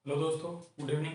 Hello दोस्तों, good evening.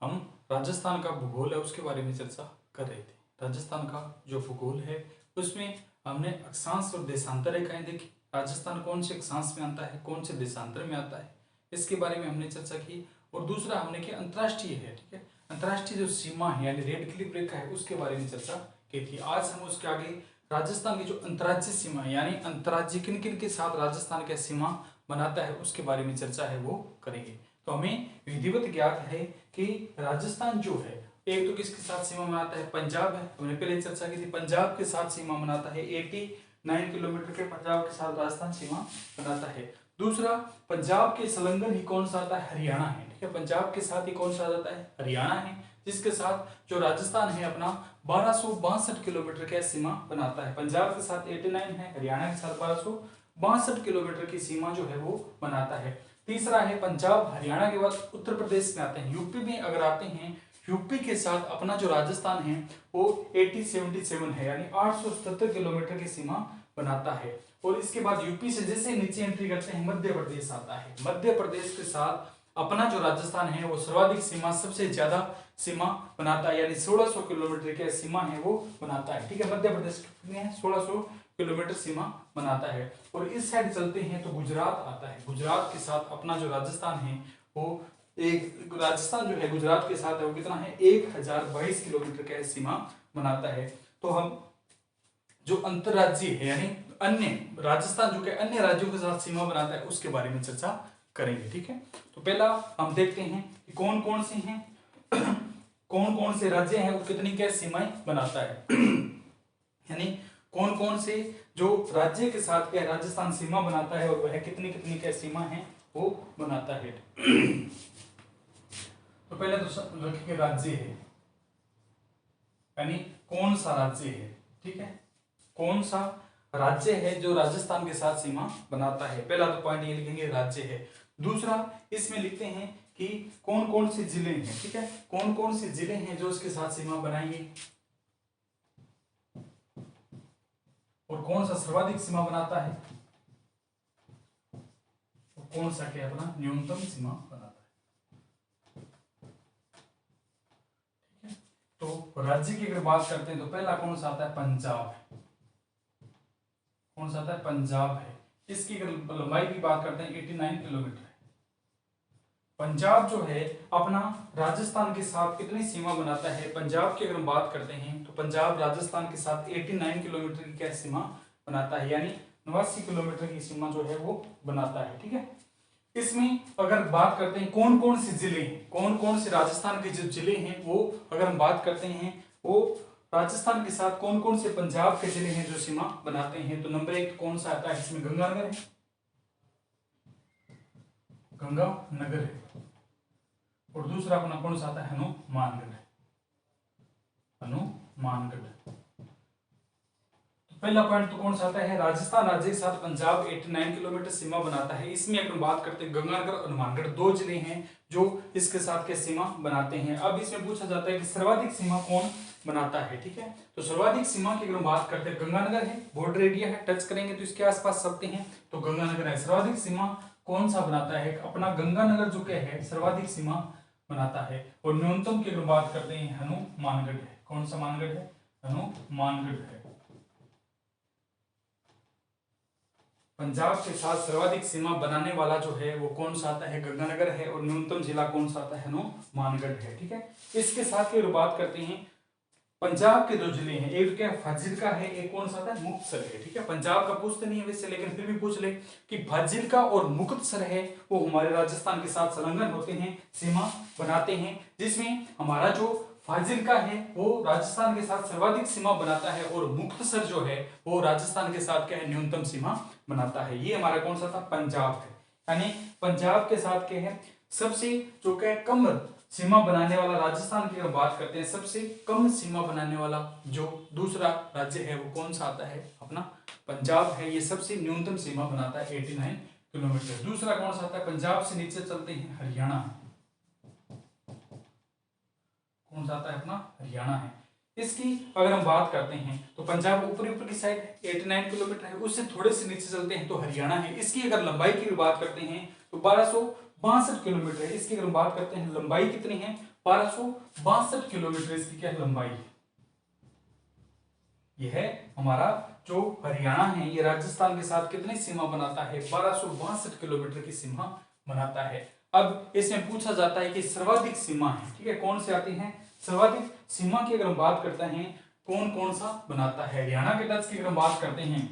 हम राजस्थान का भूगोल है उसके बारे में चर्चा कर रहे थे। राजस्थान का जो भूगोल है उसमें हमने अक्षांश और देशांतर रेखाएं देखी। राजस्थान कौन से अक्षांश में आता है, कौन से देशांतर में आता है, इसके बारे में हमने चर्चा की। और दूसरा हमने किया अंतर्राष्ट्रीय है, ठीक है, अंतर्राष्ट्रीय जो सीमा है यानी रेड क्लिफ रेखा है उसके बारे में चर्चा की थी। आज हम उसके आगे राजस्थान की जो अंतर्राज्यीय सीमा है यानी अंतर्राज्यीय किन किन के साथ राजस्थान का सीमा बनाता है उसके बारे में चर्चा है वो करेंगे। तो हमें विधिवत ज्ञात है कि राजस्थान जो है एक तो किसके साथ सीमा बनाता है, पंजाब है, हमने पहले चर्चा की थी। पंजाब के साथ सीमा बनाता है 89 किलोमीटर के पंजाब के साथ राजस्थान सीमा बनाता है। दूसरा, पंजाब के संलग्न ही कौन सा आता है, हरियाणा है, ठीक है। पंजाब के साथ ही कौन सा आ जाता है, हरियाणा है, जिसके साथ जो राजस्थान है अपना 1262 किलोमीटर का सीमा बनाता है। पंजाब के साथ 89 है, हरियाणा के साथ 1262 किलोमीटर की सीमा जो है वो बनाता है। तीसरा है पंजाब हरियाणा के बाद उत्तर प्रदेश में आते हैं, यूपी में अगर आते हैं, यूपी के साथ अपना जो राजस्थान है वो 8077 है यानी 877 किलोमीटर की सीमा बनाता है। और इसके बाद यूपी से जैसे नीचे एंट्री करते हैं मध्य प्रदेश आता है। मध्य प्रदेश के साथ अपना जो राजस्थान है वो सर्वाधिक सीमा, सबसे ज्यादा सीमा बनाता है यानी 1600 किलोमीटर की सीमा है वो बनाता है, ठीक है। मध्य प्रदेश कितने हैं, 1600 किलोमीटर सीमा बनाता है। और इस साइड चलते हैं तो गुजरात आता है। गुजरात के साथ अपना जो राजस्थान है वो एक राजस्थान जो है गुजरात के साथ है वो कितना है, 1022 किलोमीटर का सीमा बनाता है। तो हम जो अंतरराज्यीय है यानी अन्य राजस्थान जो के अन्य राज्यों के साथ सीमा बनाता है उसके बारे में चर्चा करेंगे, ठीक है। तो पहला हम देखते हैं कि कौन कौन से हैं कौन कौन से राज्य हैं वो कितनी क्या सीमाएं बनाता है यानी कौन कौन से जो राज्य के साथ क्या राजस्थान सीमा बनाता है और वह कितनी कितनी क्या सीमा है वो बनाता है। तो पहले तो रखेंगे राज्य है यानी कौन सा राज्य है, ठीक है, कौन सा राज्य है जो राजस्थान के साथ सीमा बनाता है। पहला तो पॉइंट ये लिखेंगे राज्य है। दूसरा इसमें लिखते हैं कि कौन कौन से जिले हैं, ठीक है, कौन कौन से जिले हैं जो इसके साथ सीमा बनाएंगे और कौन सा सर्वाधिक सीमा बनाता है और कौन सा क्या अपना न्यूनतम सीमा बनाता है, ठीक है। तो राज्य की अगर बात करते हैं तो पहला कौन सा आता है, पंजाब। कौन सा आता है, पंजाब है। इसकी अगर लंबाई की बात करते हैं 89 किलोमीटर है। पंजाब जो है अपना राजस्थान के साथ कितनी सीमा बनाता है, पंजाब की अगर हम बात करते हैं तो पंजाब राजस्थान के साथ 89 किलोमीटर की क्या सीमा बनाता है यानी 89 किलोमीटर की सीमा जो है वो बनाता है, ठीक है। इसमें अगर बात करते हैं कौन कौन से जिले हैं, कौन कौन से राजस्थान के जो जिले हैं वो अगर हम बात करते हैं वो राजस्थान के साथ कौन कौन से पंजाब के जिले हैं जो सीमा बनाते हैं, तो नंबर 1 कौन सा आता है, इसमें गंगानगर है, गंगानगर है। और दूसरा अपना कौन सा आता है, हनुमानगढ़ है, हनुमानगढ़। तो पहला पॉइंट तो कौन सा आता है, राजस्थान राज्य के साथ पंजाब 89 किलोमीटर सीमा बनाता है। इसमें अगर बात करते हैं गंगानगर और हनुमानगढ़ दो जिले हैं जो इसके साथ के सीमा बनाते हैं। अब इसमें पूछा जाता है कि सर्वाधिक सीमा कौन बनाता है, ठीक है। तो सर्वाधिक सीमा की अगर बात करते हैं गंगानगर है, बॉर्डर एरिया है, टच करेंगे तो इसके आसपास सकते हैं तो गंगानगर है। सर्वाधिक सीमा कौन सा बनाता है, अपना गंगानगर जो क्या है सर्वाधिक सीमा बनाता है। और न्यूनतम की अगर बात करते हैं हनुमानगढ़ है। कौन सा मानगढ़ है, हनुमानगढ़ है। पंजाब के साथ सर्वाधिक सीमा बनाने वाला जो है वो कौन सा आता है, गंगानगर है। और न्यूनतम जिला कौन सा आता है, हनुमानगढ़ है, ठीक है। इसके साथ ही बात करते हैं पंजाब के दो जिले हैं, एक क्या फाजिल्का है, एक कौन सा आता है, मुक्तसर है, ठीक है। पंजाब का पूछते नहीं है वैसे लेकिन फिर भी पूछ ले कि फाजिल्का और मुक्तसर है वो हमारे राजस्थान के साथ संलग्न होते हैं, सीमा बनाते हैं, जिसमें हमारा जो फाजिल्का है वो राजस्थान के साथ सर्वाधिक सीमा बनाता है और मुक्तसर जो है वो राजस्थान के साथ क्या है, न्यूनतम सीमा बनाता है। ये हमारा कौन सा था, पंजाब है। यानी पंजाब के साथ क्या है, सबसे जो क्या कम सीमा बनाने वाला राजस्थान की अगर बात करते हैं, सबसे कम सीमा बनाने वाला जो दूसरा राज्य है वो कौन सा आता है, अपना पंजाब है। ये सबसे न्यूनतम सीमा बनाता है 89 किलोमीटर। दूसरा कौन सा आता है, पंजाब से नीचे चलते हैं हरियाणा। कौन सा आता है, अपना हरियाणा है। इसकी अगर हम बात करते हैं तो पंजाब ऊपरी ऊपर की साइड 89 किलोमीटर है, उससे थोड़े से नीचे चलते हैं तो हरियाणा है। इसकी अगर लंबाई की बात करते हैं तो 62 किलोमीटर है। इसकी अगर हम बात करते हैं लंबाई कितनी है, 1262 किलोमीटर इसकी क्या है लंबाई है। यह है हमारा जो हरियाणा है, ये राजस्थान के साथ कितनी सीमा बनाता है, 1262 किलोमीटर की सीमा बनाता है। अब इसमें पूछा जाता है कि सर्वाधिक सीमा है, ठीक है, कौन से आती है, सर्वाधिक सीमा की अगर हम बात करते हैं कौन कौन सा बनाता है हरियाणा के टच की अगर हम बात करते हैं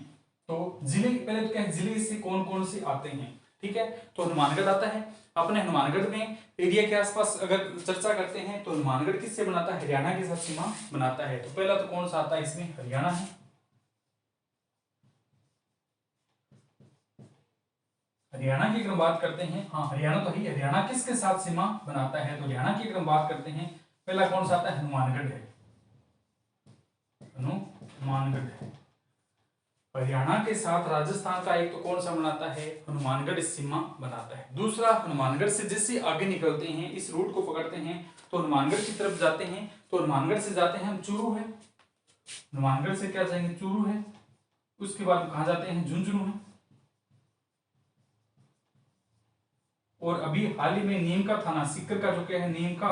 तो जिले, पहले तो क्या है जिले इससे कौन कौन से आते हैं, ठीक है, तो हनुमानगढ़ आता है। अपने हनुमानगढ़ में एरिया के आसपास अगर चर्चा करते हैं तो हनुमानगढ़ किससे बनाता है, हरियाणा के साथ सीमा बनाता है। तो पहला तो कौन सा आता है इसमें, हरियाणा है। हरियाणा की अगर बात करते हैं, हाँ हरियाणा तो ही, हरियाणा किसके साथ सीमा बनाता है, तो हरियाणा की अगर बात करते हैं पहला कौन सा आता है, हनुमानगढ़ है, हनुमानगढ़ है। हरियाणा के साथ राजस्थान का एक तो कौन सा बनाता है, हनुमानगढ़ सीमा बनाता है। दूसरा, हनुमानगढ़ से जैसे आगे निकलते हैं, इस रूट को पकड़ते हैं तो हनुमानगढ़ की तरफ जाते हैं, तो हनुमानगढ़ से जाते हैं हम चूरू है, हनुमानगढ़ से क्या जाएंगे, चूरू है। उसके बाद कहां जाते हैं, झुंझुनू है। और अभी हाल ही में नीम का थाना, सीकर का जो क्या है नीम का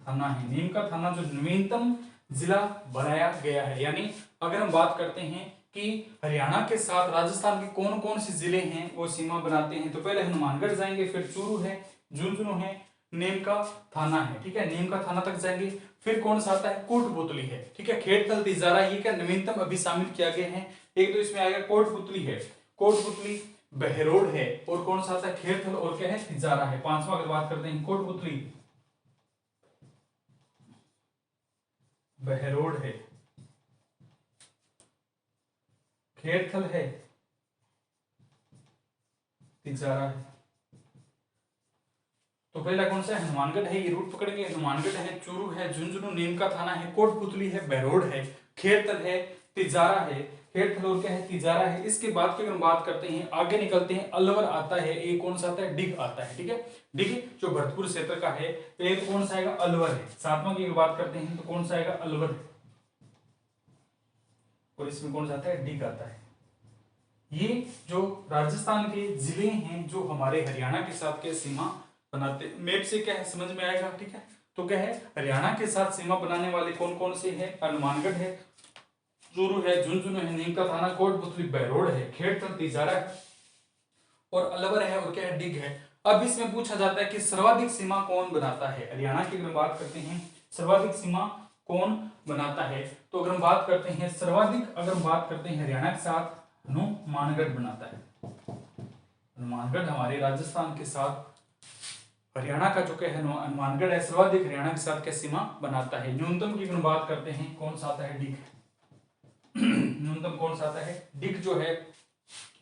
थाना है, नीम का थाना जो नवीनतम जिला बनाया गया है। यानी अगर हम बात करते हैं कि हरियाणा के साथ राजस्थान के कौन कौन से जिले हैं वो सीमा बनाते हैं, तो पहले हनुमानगढ़ जाएंगे, फिर चूरू है, झुंझुनू है, नीम का थाना है, ठीक है, नीम का थाना तक जाएंगे। फिर कौन सा आता है, कोटपुतली है, ठीक है, खेड़थल तिजारा, ये क्या नवीनतम अभी शामिल किया गया है। एक तो इसमें आएगा कोटपुतली है, कोटपुतली, बहरोड है, और कौन सा आता है, खेड़थल, और क्या है, तिजारा है। पांचवा अगर बात करते हैं, कोटपुतली, बहरोड है, खेड़थल है, तिजारा है। तो पहला कौन सा है, हनुमानगढ़ है, ये रूट पकड़ेंगे, हनुमानगढ़ है, चूरू है, झुंझुनू, नीम का थाना है, कोटपुतली है, बहरोड है, खेड़थल है, तिजारा है, खेड़थल और क्या है, तिजारा है। इसके बाद की अगर बात करते हैं आगे निकलते हैं, अलवर आता है, एक कौन सा आता है, डिग आता है, ठीक है, डिग जो भरतपुर क्षेत्र का है। एक कौन सा आएगा, अलवर है। सातवां की बात करते हैं तो कौन सा आएगा, अलवर है, और इसमें कौन सा आता है, डिग आता है। ये जो राजस्थान के जिले हैं जो हमारे हरियाणा के साथ के सीमा बनाते, मैप से क्या है समझ में आएगा, ठीक है। तो क्या है, हरियाणा के साथ सीमा बनाने वाले कौन कौन से हैं, हनुमानगढ़ है, चूरू है, झुंझुनू है, नीम का थाना, कोटपुतली, बहरोड है, खेड़थल, तिजारा है, और अलवर है, और क्या है, डिग है। अब इसमें पूछा जाता है कि सर्वाधिक सीमा कौन बनाता है, हरियाणा की अगर बात करते हैं सर्वाधिक सीमा कौन बनाता है, तो अगर हम बात करते हैं सर्वाधिक, अगर हम बात करते हैं हरियाणा के साथ, हनुमानगढ़ बनाता है। हनुमानगढ़ हमारे राजस्थान के साथ हरियाणा का जो क्या है हनुमानगढ़ है, सर्वाधिक हरियाणा के साथ क्या सीमा बनाता है। न्यूनतम की अगर बात करते हैं कौन सा आता है, डिग न्यूनतम कौन सा आता है, डिग जो है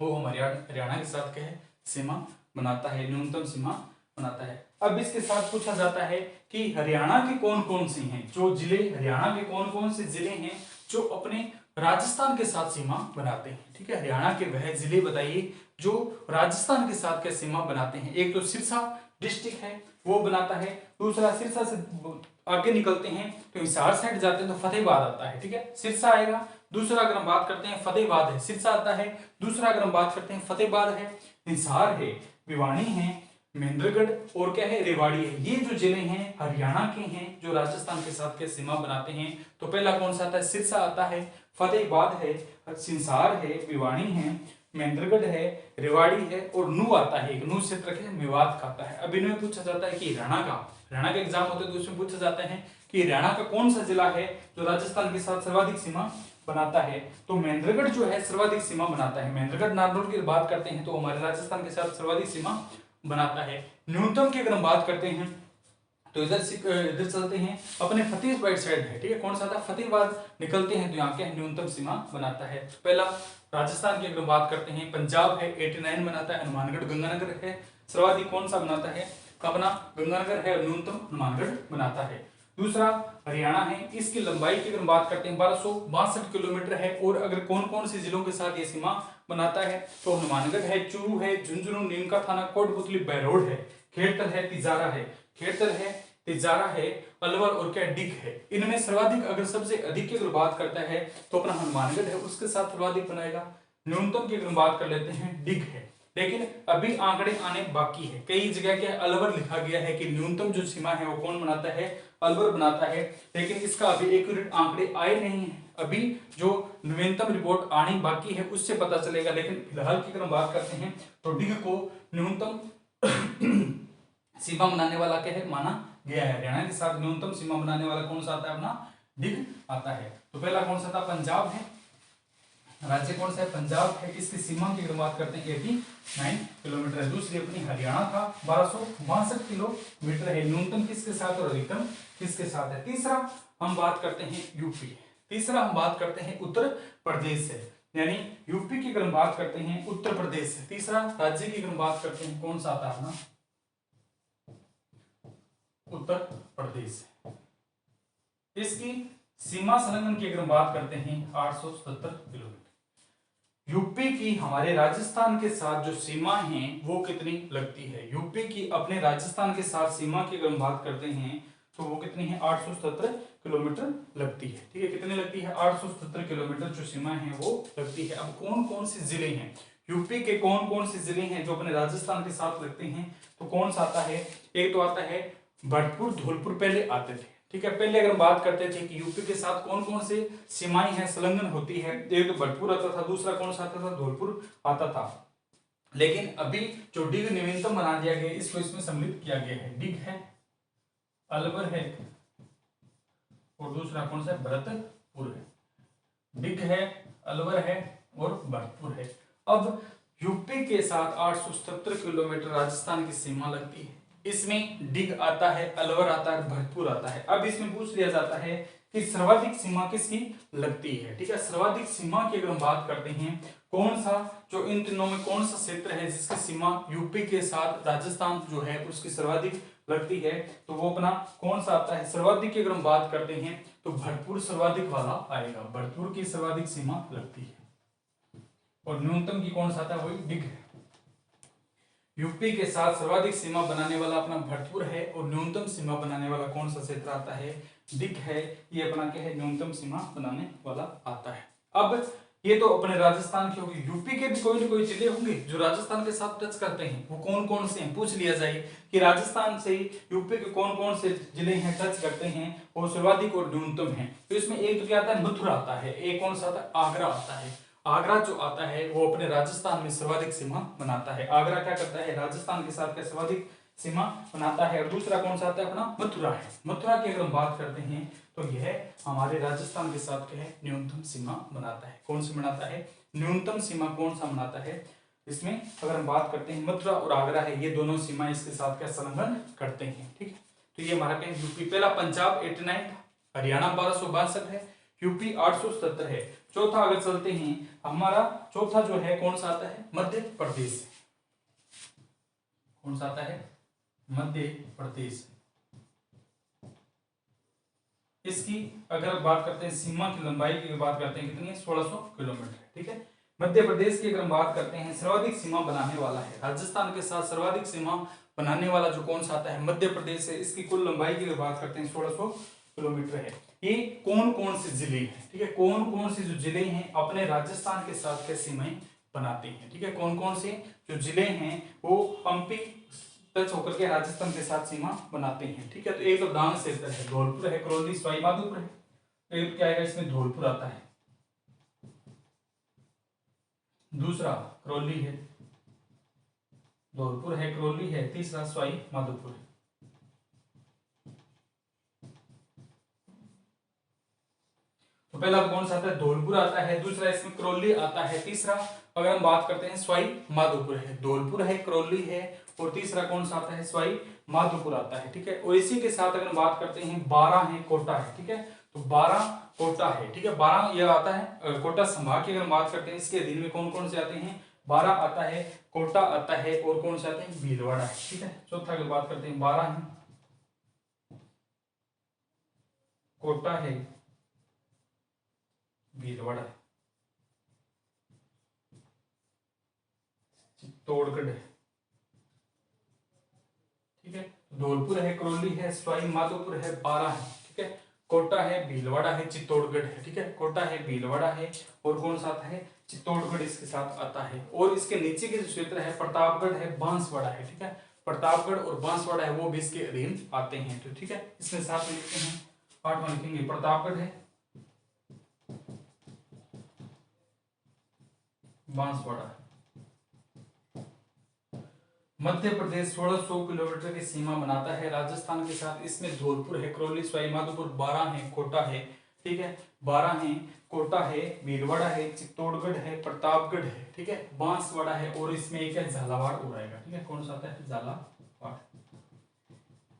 वो हमारे हरियाणा के साथ क्या है सीमा बनाता है, न्यूनतम सीमा बनाता है। अब इसके साथ पूछा जाता है कि हरियाणा के कौन कौन से हैं जो जिले, हरियाणा के कौन कौन से जिले हैं जो अपने राजस्थान के साथ सीमा बनाते हैं, ठीक है, हरियाणा के वह जिले बताइए जो राजस्थान के साथ क्या सीमा बनाते हैं। एक तो सिरसा डिस्ट्रिक्ट है वो बनाता है, दूसरा सिरसा से आगे निकलते हैं तो हिसार साइड जाते हैं तो फतेहाबाद आता है, ठीक है, सिरसा आएगा। दूसरा अगर हम बात करते हैं फतेहाबाद है, सिरसा आता है। दूसरा अगर हम बात करते हैं फतेहाबाद है, हिसार है, भिवानी है, महेंद्रगढ़ और क्या है, रेवाड़ी है। ये जो जिले हैं हरियाणा के हैं जो राजस्थान के साथ के सीमा बनाते हैं। तो पहला कौन सा आता है, सिरसा आता है, फतेहाबाद है, सिंसार है, भिवानी है, महेंद्रगढ़ है, रेवाड़ी है, और नू आता है, एक नू क्षेत्र के मेवात खाता है। अब इनमें पूछा जाता है कि हरियाणा का एग्जाम होता है तो उसमें पूछा जाता है कि हरियाणा का कौन सा जिला है जो राजस्थान के साथ सर्वाधिक सीमा बनाता है। तो महेंद्रगढ़ जो है सर्वाधिक सीमा बनाता है। महेंद्रगढ़ नारनौल की बात करते हैं तो हमारे राजस्थान के साथ सर्वाधिक सीमा बनाता है। न्यूनतम की अगर हम बात करते हैं तो इधर चलते हैं अपने फतेहाबाद साइड है, ठीक है, कौन सा था, फतेहाबाद निकलते हैं तो यहाँ के न्यूनतम सीमा बनाता है। पहला राजस्थान की अगर बात करते हैं पंजाब है 89 बनाता है, हनुमानगढ़ गंगानगर है, सर्वाधिक कौन सा बनाता है, अपना गंगानगर है, न्यूनतम हनुमानगढ़ बनाता है। दूसरा हरियाणा है, इसकी लंबाई की अगर बात करते हैं 1262 किलोमीटर है। और अगर कौन कौन से जिलों के साथ ये सीमा बनाता है तो हनुमानगढ़ है, चूरू है, झुंझुनू, नीम का थाना, कोटपुतली, बहरोड है, खेड़थल है, तिजारा है, खेड़थल है, तिजारा है, अलवर और क्या डिग है। इनमें सर्वाधिक अगर सबसे अधिक की अगर बात करता है तो अपना हनुमानगढ़ है, उसके साथ सर्वाधिक बनाएगा। न्यूनतम की अगर बात कर लेते हैं डिग है, लेकिन अभी आंकड़े आने बाकी है। कई जगह के अलवर लिखा गया है कि न्यूनतम जो सीमा है वो कौन बनाता है, अलवर बनाता है, लेकिन इसका अभी एक्यूरेट आंकड़े आए नहीं है। अभी जो न्यूनतम रिपोर्ट आनी बाकी है उससे पता चलेगा। लेकिन फिलहाल की अगर हम बात करते हैं तो डिग को न्यूनतम सीमा बनाने वाला क्या है माना गया है। हरियाणा के साथ न्यूनतम सीमा बनाने वाला कौन सा आता है, अपना डिग आता है। तो पहला कौन सा था, पंजाब है। राज्य कौन सा है, पंजाब है। इसकी सीमा की अगर बात करते हैं 89 किलोमीटर है। दूसरी अपनी हरियाणा था, 1262 किलोमीटर है। न्यूनतम किसके साथ और अधिकतम किसके साथ है। तीसरा हम बात करते हैं यूपी। तीसरा हम बात करते हैं उत्तर प्रदेश से, यानी यूपी की अगर हम बात करते हैं उत्तर प्रदेश से। तीसरा राज्य की अगर हम बात करते हैं कौन सा आता है अपना, उत्तर प्रदेश। इसकी सीमा संलग्न की अगर हम बात करते हैं 870 किलोमीटर। यूपी की हमारे राजस्थान के साथ जो सीमा है वो कितनी लगती है, यूपी की अपने राजस्थान के साथ सीमा की अगर हम बात करते हैं तो वो कितनी है, 870 किलोमीटर लगती है। ठीक है, कितनी लगती है, 870 किलोमीटर जो सीमा है वो लगती है। अब कौन कौन से जिले हैं यूपी के, कौन कौन से जिले हैं जो अपने राजस्थान के साथ लगते हैं, तो कौन सा आता है, एक तो आता है भरतपुर, धौलपुर पहले आते थे। ठीक है, पहले अगर बात करते थे कि यूपी के साथ कौन कौन से सीमाएं हैं संलग्न होती है, एक तो भरतपुर आता था, दूसरा कौन सा आता था, धौलपुर आता था। लेकिन अभी जो डिग न्यूनतम बना दिया गया इसको इसमें सम्मिलित किया गया है। डिग है, अलवर है और दूसरा कौन सा है, भरतपुर है। डिग है, अलवर है और भरतपुर है। अब यूपी के साथ 870 किलोमीटर राजस्थान की सीमा लगती है। इसमें डिग आता है, अलवर आता है, भरतपुर आता है। अब इसमें पूछ लिया जाता है कि सर्वाधिक सीमा किसकी लगती है। ठीक है, सर्वाधिक सीमा की अगर हम बात करते हैं, कौन सा जो इन तीनों में कौन सा क्षेत्र है जिसकी सीमा यूपी के साथ राजस्थान जो है उसकी सर्वाधिक लगती है, तो वो अपना कौन सा आता है, सर्वाधिक की अगर हम बात करते हैं तो भरतपुर सर्वाधिक वाला आएगा। भरतपुर की सर्वाधिक सीमा लगती है और न्यूनतम की कौन सा आता है, वही डिग है। यूपी के साथ सर्वाधिक सीमा बनाने वाला अपना भरतपुर है और न्यूनतम सीमा बनाने वाला कौन सा क्षेत्र आता है, डिग है। ये अपना क्या है, न्यूनतम सीमा बनाने वाला आता है। अब ये तो अपने राजस्थान के होगी, यूपी के भी कोई ना कोई जिले होंगे जो राजस्थान के साथ टच करते हैं, वो कौन कौन से हैं, पूछ लिया जाए कि राजस्थान से यूपी के कौन कौन से जिले हैं टच करते हैं और सर्वाधिक और न्यूनतम है। तो इसमें एक तो क्या आता है, मथुरा आता है, एक कौन सा आता है, आगरा आता है। आगरा जो आता है वो अपने राजस्थान में सर्वाधिक सीमा बनाता है। आगरा क्या करता है, राजस्थान के साथ क्या सर्वाधिक सीमा बनाता है। और दूसरा कौन सा आता है, अपना मथुरा है। मथुरा की अगर हम बात करते हैं तो यह हमारे राजस्थान के साथ क्या है, न्यूनतम सीमा बनाता है। कौन सी बनाता है, न्यूनतम सीमा कौन सा बनाता है। इसमें अगर हम बात करते हैं मथुरा और आगरा है, ये दोनों सीमा इसके साथ क्या संलग्न करते हैं। ठीक है, तो ये हमारा क्या है, यूपी। पहला पंजाब 89, हरियाणा 1262 है, यूपी 870 है। चौथा अगर चलते हैं, हमारा चौथा जो है कौन सा आता है, मध्य प्रदेश। कौन सा आता है, मध्य प्रदेश। इसकी अगर बात करते हैं सीमा की लंबाई की बात करते हैं कितनी है, 1600 किलोमीटर। ठीक है, मध्य प्रदेश की अगर हम बात करते हैं, सर्वाधिक सीमा बनाने वाला है राजस्थान के साथ, सर्वाधिक सीमा बनाने वाला जो कौन सा आता है, मध्य प्रदेश है। इसकी कुल लंबाई की अगर बात करते हैं 1600 किलोमीटर है। ये कौन कौन से जिले हैं, ठीक है, कौन कौन से जो जिले हैं अपने राजस्थान के साथ क्या सीमाएं बनाते हैं। ठीक है, कौन कौन से जो जिले हैं वो पंपी टच होकर के राजस्थान के साथ सीमा बनाते हैं। ठीक है, तो एक तो डांग क्षेत्र है, धौलपुर है, करौली, सवाई माधोपुर है। तो एक क्या आएगा इसमें, धौलपुर आता है। दूसरा करौली है, धौलपुर है, करौली है। तीसरा सवाई माधोपुर है। तो पहला कौन सा आता है, धौलपुर आता है। दूसरा इसमें करौली आता है। तीसरा अगर हम बात करते हैं सवाई माधोपुर है, धौलपुर है, करौली है और तीसरा कौन सा आता है, सवाई माधोपुर आता है। ठीक है, और इसी के साथ अगर हम बात करते हैं 12 है, कोटा है। ठीक है, तो 12 कोटा है। ठीक है, 12 यह आता है कोटा संभाग की अगर हम बात करते हैं, इसके अधीन में कौन कौन से आते हैं, 12 आता है, कोटा आता है और कौन से आते हैं, भीलवाड़ा है। ठीक है, चौथा अगर बात करते हैं 12 है, कोटा है, भीलवाड़ा है, चित्तौड़गढ़ है। ठीक है, धौलपुर है, करौली है, सवाई माधोपुर है, 12 है। ठीक है, कोटा है, भीलवाड़ा है, चित्तौड़गढ़ है, ठीक है, कोटा है, भीलवाड़ा है और कौन सा आता है, चित्तौड़गढ़ इसके साथ आता है। और इसके नीचे के जो क्षेत्र है प्रतापगढ़ है, बांसवाड़ा है, ठीक है, प्रतापगढ़ और बांसवाड़ा है वो भी इसके अधीन आते हैं। तो ठीक है, इसमें साथ में लिखते हैं, पार्ट में लिखेंगे प्रतापगढ़ है, बांसवाड़ा। मध्य प्रदेश 1600 किलोमीटर की सीमा बनाता है राजस्थान के साथ। इसमें धौलपुर है, करौली, सवाईमाधोपुर, बारां है, कोटा है, ठीक है, बारां है, कोटा है, भीलवाड़ा है, चित्तौड़गढ़ है, प्रतापगढ़ है, ठीक है, बांसवाड़ा है और इसमें एक है झालावाड़ और आएगा, ठीक है, कौन सा आता है, झालावाड़।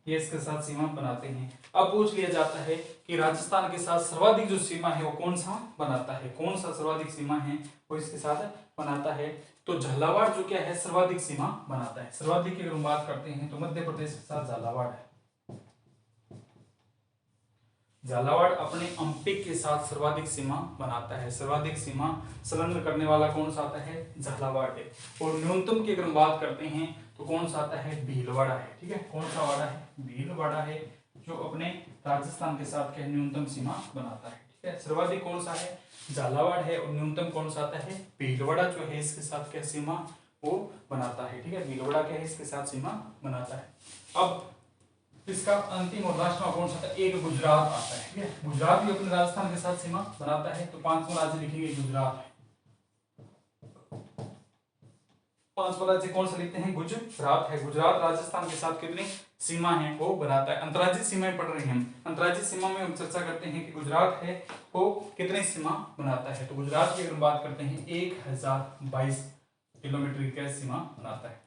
ये इसके साथ सीमा बनाते हैं। अब पूछ लिया जाता है कि राजस्थान के साथ सर्वाधिक जो सीमा है वो कौन सा बनाता है, कौन सा सर्वाधिक सीमा है वो इसके साथ बनाता है। तो झालावाड़ जो क्या है, सर्वाधिक सीमा बनाता है। सर्वाधिक की अगर हम बात करते हैं तो मध्य प्रदेश के साथ झालावाड़ है। झालावाड़ अपने अंपिक के साथ सर्वाधिक सीमा बनाता है। सर्वाधिक सीमा संलग्न करने वाला कौन सा आता है, झालावाड़ है। और न्यूनतम की अगर हम बात करते हैं तो कौन सा आता है, भीलवाड़ा है, ठीक है, कौन सा वाड़ा है, भीलवाड़ा है, जो अपने राजस्थान के साथ क्या न्यूनतम सीमा बनाता है, ठीक है। सर्वाधिक कौन सा है, झालावाड़ है और न्यूनतम कौन सा आता है, भीलवाड़ा जो है इसके साथ क्या सीमा वो बनाता है, ठीक है, भीलवाड़ा क्या है इसके साथ सीमा बनाता है। अब इसका अंतिम और लास्ट में कौन सा था, एक गुजरात आता है, ठीक है, गुजरात भी अपने राजस्थान के साथ सीमा बनाता है। तो पांचवा राज्य लिखेंगे गुजरात है, पांचवा राज्य कौन सा लिखते हैं, गुजरात है। गुजरात राजस्थान के साथ कितनी सीमा है वो बनाता है। अंतर्राज्यीय सीमाएं पढ़ रहे हैं हम, अंतर्राज्यीय सीमा में हम चर्चा करते हैं कि गुजरात है वो कितनी सीमा बनाता है। तो गुजरात की अगर बात करते हैं 1022 किलोमीटर की सीमा बनाता है।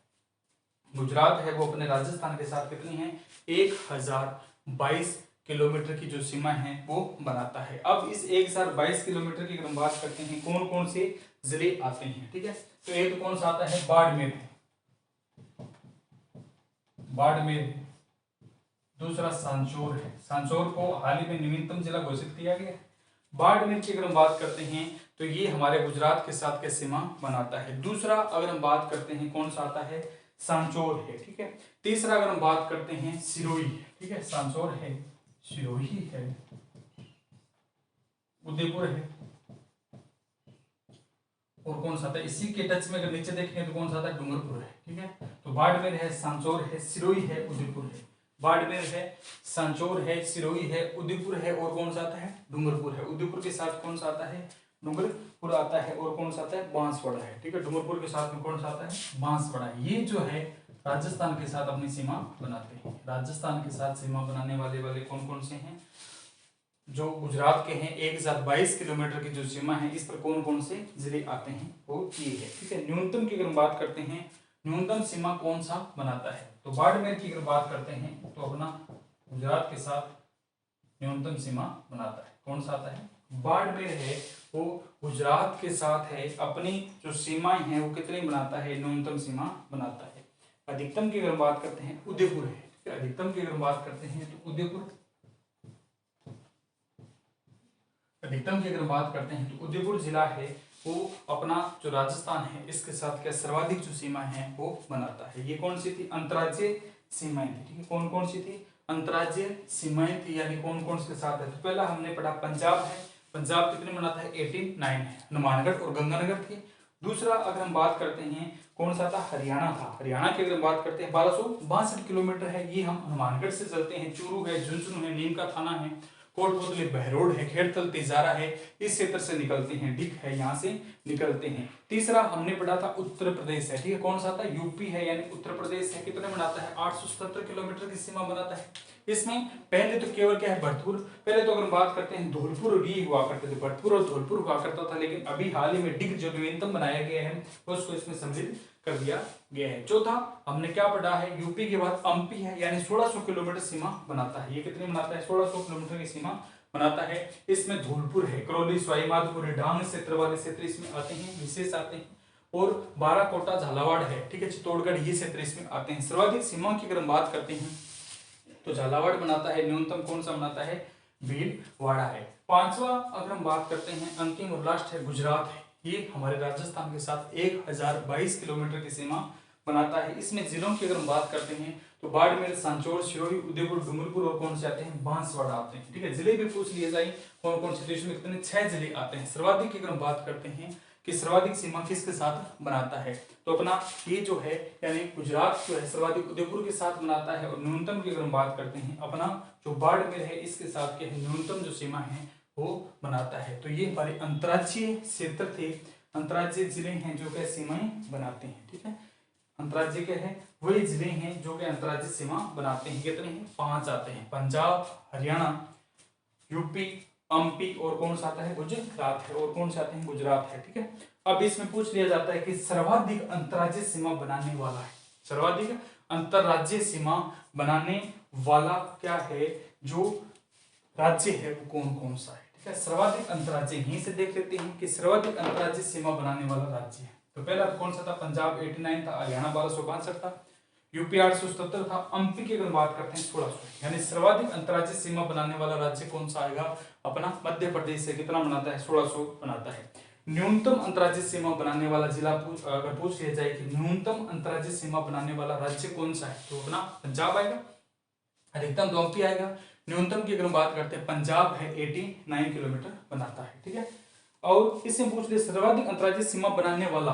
गुजरात है वो अपने राजस्थान के साथ कितनी है, 1022 किलोमीटर की जो सीमा है वो बनाता है। अब इस 1022 किलोमीटर की अगर हम बात करते हैं कौन कौन से जिले आते हैं, ठीक है, तो एक तो कौन सा आता है, बाड़मेर है, बाड़मेर है, दूसरा सांचौर है, सांचौर को हाल ही में नवीनतम जिला घोषित किया गया है। बाड़मेर की अगर हम बात करते हैं तो ये हमारे गुजरात के साथ क्या सीमा बनाता है। दूसरा अगर हम बात करते हैं कौन सा आता है, सांचौर है, ठीक है। तीसरा अगर हम बात करते हैं सिरोही है, ठीक है, सांचौर है, सिरोही है, उदयपुर है और कौन सा था, इसी के टच में अगर नीचे देखें तो कौन सा था, डूंगरपुर है, ठीक है। तो बाड़मेर है, सांचौर है, सिरोही है, उदयपुर है। बाड़मेर है, सांचौर है, सिरोही है, उदयपुर है और कौन सा आता है, डूंगरपुर है। उदयपुर के साथ कौन सा आता है, डूंगरपुर आता है और कौन सा आता है, बांसवाड़ा है, ठीक है। डूंगरपुर के साथ में कौन सा आता है, बांसवाड़ा। ये जो है राजस्थान के साथ अपनी सीमा बनाते हैं। राजस्थान के साथ सीमा बनाने वाले कौन कौन से हैं, जो गुजरात के हैं 1022 किलोमीटर की जो सीमा है, इस पर कौन कौन से जिले आते हैं वो ये है, ठीक है। न्यूनतम की अगर हम बात करते हैं, न्यूनतम सीमा कौन सा बनाता है, तो बाड़मेर की अगर बात करते हैं तो अपना गुजरात के साथ न्यूनतम सीमा बनाता है। कौन सा आता है, बाड़मेर है वो गुजरात के साथ है, अपनी जो सीमाएं हैं वो कितनी बनाता है, न्यूनतम सीमा बनाता है। अधिकतम की अगर बात करते हैं उदयपुर है, ठीक है, अधिकतम की अगर बात करते हैं तो उदयपुर, अधिकतम की अगर बात करते हैं तो उदयपुर जिला है वो अपना जो राजस्थान है इसके साथ क्या सर्वाधिक जो सीमा है वो बनाता है। ये कौन सी थी, अंतर्राज्यीय सीमाएं थी, ठीक है, कौन कौन सी थी, अंतर्राज्यीय सीमाएं थी, यानी कौन कौन से साथ है। तो पहला हमने पढ़ा पंजाब है, पंजाब कितने बनाता है, 89 है, हनुमानगढ़ और गंगानगर थे। दूसरा अगर हम बात करते हैं कौन सा था, हरियाणा था, हरियाणा की अगर बात करते हैं 1262 किलोमीटर है, ये हम हनुमानगढ़ से चलते हैं, चूरू है, झुंझुनू है, नीम का थाना है, कोटपुतली, बहरोड है, खेड़तल, तिजारा है, इस क्षेत्र से निकलते हैं, डिक है, यहाँ से निकलते हैं। तीसरा हमने पढ़ा था उत्तर प्रदेश है, ठीक है, कौन सा था, यूपी है, यानी उत्तर प्रदेश है, कितने बनाता है, 877 किलोमीटर की सीमा बनाता है। इसमें पहले तो केवल क्या है, भरतपुर, पहले तो अगर बात करते हैं धौलपुर और ये हुआ करते थे, भरतपुर और धौलपुर हुआ करता था, लेकिन अभी हाल ही में डिग जो न्यूनतम बनाया गया है उसको इसमें सम्मिलित कर दिया गया है। चौथा हमने क्या पढ़ा है, यूपी के बाद एमपी है, यानी 1600 किलोमीटर सीमा बनाता है। ये कितनी बनाता है, 1600 किलोमीटर की सीमा बनाता है। इसमें धौलपुर है, करौली, सवाईमाधोपुर, डांग क्षेत्र वाले क्षेत्र इसमें आते हैं, विशेष आते हैं, और बाराकोटा, झालावाड़ है, ठीक है, चित्तौड़गढ़, ये क्षेत्र इसमें आते हैं। सर्वाधिक सीमा की अगर हम बात करते हैं तो झालावाड़ बनाता है, न्यूनतम कौन सा बनाता है, भीलवाड़ा है। पांचवा अगर हम बात करते हैं, अंतिम और लास्ट है गुजरात है, ये हमारे राजस्थान के साथ 1022 किलोमीटर की सीमा बनाता है। इसमें जिलों की अगर हम बात करते हैं तो बाड़मेर, सांचौर, सिरोही, उदयपुर, डूंगरपुर और कौन से आते हैं, बांसवाड़ा आते हैं। ठीक है, जिले भी पूछ लिए जाए कौन कौन से, इसमें कितने 6 जिले आते हैं। सर्वाधिक की अगर हम बात करते हैं कि सर्वाधिक सीमा किसके साथ बनाता है, तो अपना ये जो है यानी गुजरात जो है सर्वाधिक उदयपुर के साथ बनाता है। और न्यूनतम की अगर हम बात करते हैं अपना जो बाड़मेर है इसके साथ के न्यूनतम जो सीमा है वो बनाता है। तो ये हमारे अंतर्राज्यीय क्षेत्र थे, अंतर्राज्यीय जिले हैं जो क्या सीमाएं बनाते हैं। ठीक है, अंतर्राज्यीय क्या है, वही जिले हैं जो कि अंतर्राज्यीय सीमा बनाते हैं। कितने हैं, 5 आते हैं, पंजाब, हरियाणा, यूपी, एमपी और कौन सा आता है, गुजरात है। और कौन से आते हैं, गुजरात है। ठीक है, अब इसमें पूछ लिया जाता है कि सर्वाधिक अंतर्राज्यीय सीमा बनाने वाला है, सर्वाधिक अंतर्राज्यीय सीमा बनाने वाला क्या है, जो राज्य है वो कौन कौन सा है। ठीक है, सर्वाधिक अंतर्राज्यीय, यहीं से देख लेते हैं कि सर्वाधिक अंतर्राज्यीय सीमा बनाने वाला राज्य है। तो पहला कौन सा था, पंजाब 89 था, हरियाणा 1262 था, यूपी 877 था, एमपी की अगर बात करते हैं 1600। यानी सर्वाधिक अंतर्राज्यीय सीमा बनाने वाला राज्य कौन सा आएगा, अपना मध्य प्रदेश से। कितना बनाता है, 1600 बनाता है। न्यूनतम अंतर्राज्यीय सीमा बनाने वाला जिला अगर पूछ लिया जाए कि न्यूनतम अंतर्राज्यीय सीमा बनाने वाला राज्य कौन सा है, तो अपना पंजाब आएगा। अधिकतम तो एमपी आएगा। न्यूनतम की अगर बात करते हैं पंजाब है 89 किलोमीटर बनाता है। ठीक है, और इससे पूछ ले सर्वाधिक अंतर्राज्यीय सीमा बनाने वाला,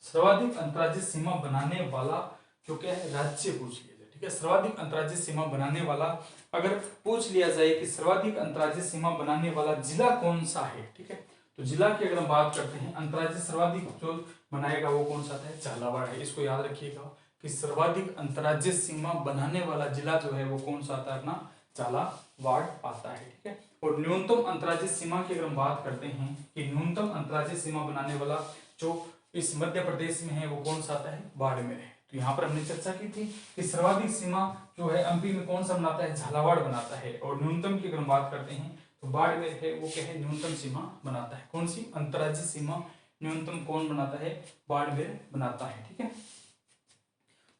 सर्वाधिक अंतर्राज्यीय सीमा बनाने वाला जो क्या है, राज्य पूछ लिया जाए। ठीक है, सर्वाधिक अंतर्राज्यीय सीमा बनाने वाला अगर पूछ लिया जाए कि सर्वाधिक अंतर्राज्यीय सीमा बनाने वाला जिला कौन सा है। ठीक है, तो जिला की अगर हम बात करते हैं अंतर्राज्यीय सर्वाधिक जो बनाएगा वो कौन सा है, झालावाड़ है। इसको याद रखिएगा कि सर्वाधिक अंतर्राज्यीय सीमा बनाने वाला जिला जो है वो कौन सा आता है, अपना झालावाड़ आता है। ठीक है, और न्यूनतम अंतर्राज्यीय सीमा की अगर हम बात करते हैं कि न्यूनतम अंतर्राज्यीय सीमा बनाने वाला जो इस मध्य प्रदेश में है वो कौन सा आता है, बाड़मेर है। तो यहाँ पर हमने चर्चा की थी कि सर्वाधिक सीमा जो है एमपी में कौन सा बनाता है, झालावाड़ बनाता है। और न्यूनतम की अगर हम बात करते हैं तो बाड़मेर है वो क्या है, न्यूनतम सीमा बनाता है। कौन सी, अंतर्राज्यीय सीमा न्यूनतम कौन बनाता है, बाड़मेर बनाता है। ठीक है,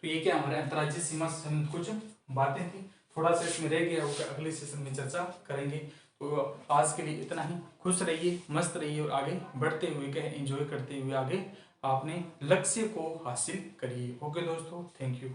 तो ये क्या हमारे अंतर्राज्यीय सीमा से संबंधित कुछ बातें थी। थोड़ा सा इसमें रह गया होगा, अगले सेशन में चर्चा करेंगे। तो आज के लिए इतना ही। खुश रहिए, मस्त रहिए और आगे बढ़ते हुए क्या है, एंजॉय करते हुए आगे अपने लक्ष्य को हासिल करिए। ओके दोस्तों, थैंक यू।